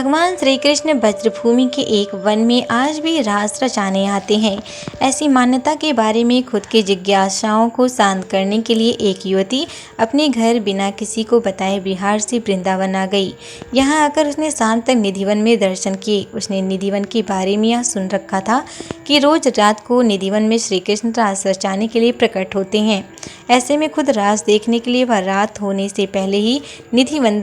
भगवान श्री कृष्ण ब्रजभूमि के एक वन में आज भी रास रचाने आते हैं। ऐसी मान्यता के बारे में खुद की जिज्ञासाओं को शांत करने के लिए एक युवती अपने घर बिना किसी को बताए बिहार से वृंदावन आ गई। यहाँ आकर उसने शाम तक निधिवन में दर्शन किए। उसने निधिवन के बारे में यह सुन रखा था कि रोज रात को निधिवन में श्री कृष्ण रास रचाने के लिए प्रकट होते हैं। ऐसे में खुद रास देखने के लिए वह रात होने से पहले ही निधिवन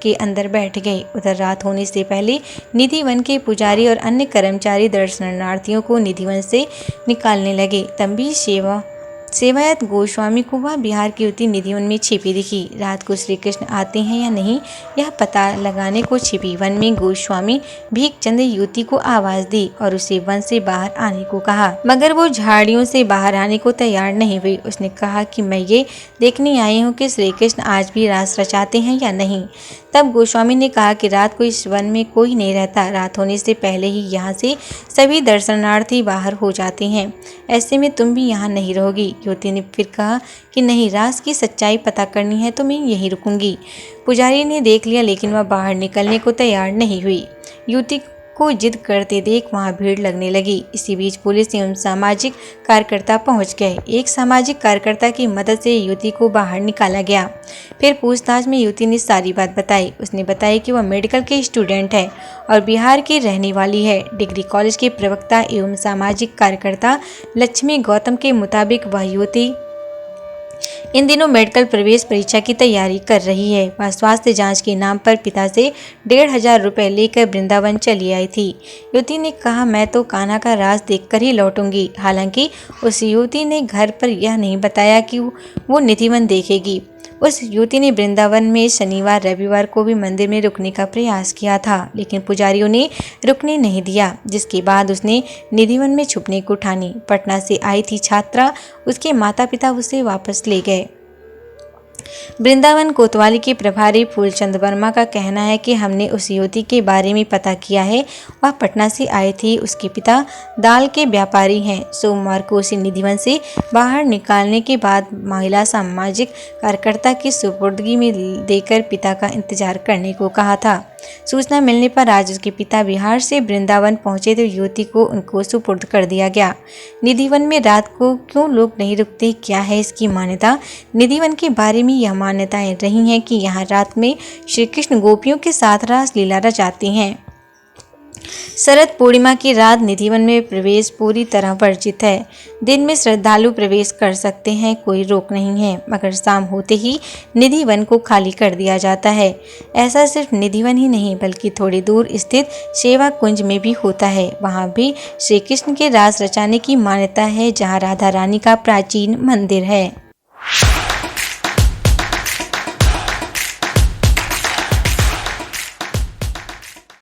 के अंदर बैठ गए। उधर रात होने से पहले निधिवन के पुजारी और अन्य कर्मचारी दर्शनार्थियों को निधिवन से निकालने लगे। तंबी सेवायत गोस्वामी को वह बिहार की युवती निधिवन में छिपी दिखी। रात को श्री कृष्ण आते हैं या नहीं यह पता लगाने को छिपी वन में गोस्वामी भीखचंद युवती को आवाज दी और उसे वन से बाहर आने को कहा, मगर वो झाड़ियों से बाहर आने को तैयार नहीं हुई। उसने कहा कि मैं ये देखने आई हूँ कि श्री कृष्ण आज भी रास रचाते हैं या नहीं। तब गोस्वामी ने कहा कि रात को इस वन में कोई नहीं रहता। रात होने से पहले ही यहाँ से सभी दर्शनार्थी बाहर हो जाते हैं। ऐसे में तुम भी यहाँ नहीं रहोगी। युवती ने फिर कहा कि नहीं, रास की सच्चाई पता करनी है तो मैं यहीं रुकूंगी। पुजारी ने देख लिया लेकिन वह बाहर निकलने को तैयार नहीं हुई। युवती को जिद करते देख वहां भीड़ लगने लगी। इसी बीच पुलिस एवं सामाजिक कार्यकर्ता पहुंच गए। एक सामाजिक कार्यकर्ता की मदद से युवती को बाहर निकाला गया। फिर पूछताछ में युवती ने सारी बात बताई। उसने बताया कि वह मेडिकल के स्टूडेंट है और बिहार की रहने वाली है। डिग्री कॉलेज के प्रवक्ता एवं सामाजिक कार्यकर्ता लक्ष्मी गौतम के मुताबिक वह युवती इन दिनों मेडिकल प्रवेश परीक्षा की तैयारी कर रही है। वह स्वास्थ्य जांच के नाम पर पिता से 1500 रुपये लेकर वृंदावन चली आई थी। युवती ने कहा, मैं तो कान्हा का रास देखकर ही लौटूंगी। हालांकि उस युवती ने घर पर यह नहीं बताया कि वो निधिवन देखेगी। उस युवती ने वृंदावन में शनिवार रविवार को भी मंदिर में रुकने का प्रयास किया था, लेकिन पुजारियों ने रुकने नहीं दिया, जिसके बाद उसने निधिवन में छुपने को ठानी। पटना से आई थी छात्रा, उसके माता पिता उसे वापस ले गए। वृंदावन कोतवाली के प्रभारी फूलचंद वर्मा का कहना है कि हमने उस युवती के बारे में पता किया है। वह पटना से आई थी। उसके पिता दाल के व्यापारी हैं। सोमवार को उसे निधिवन से बाहर निकालने के बाद महिला सामाजिक कार्यकर्ता की सुपुर्दगी में देकर पिता का इंतजार करने को कहा था। सूचना मिलने पर आज उसके पिता बिहार से वृंदावन पहुंचे तो युवती को उनको सुपुर्द कर दिया गया। निधिवन में रात को क्यों लोग नहीं रुकते, क्या है इसकी मान्यता? निधिवन के बारे में यह मान्यताएं रही हैं कि यहाँ रात में श्री कृष्ण गोपियों के साथ रास लीला रचाते हैं। शरद पूर्णिमा की रात निधिवन में प्रवेश पूरी तरह वर्जित है। दिन में श्रद्धालु प्रवेश कर सकते हैं, कोई रोक नहीं है, मगर शाम होते ही निधिवन को खाली कर दिया जाता है। ऐसा सिर्फ निधिवन ही नहीं बल्कि थोड़ी दूर स्थित सेवा कुंज में भी होता है। वहां भी श्री कृष्ण के रास रचाने की मान्यता है, जहां राधा रानी का प्राचीन मंदिर है।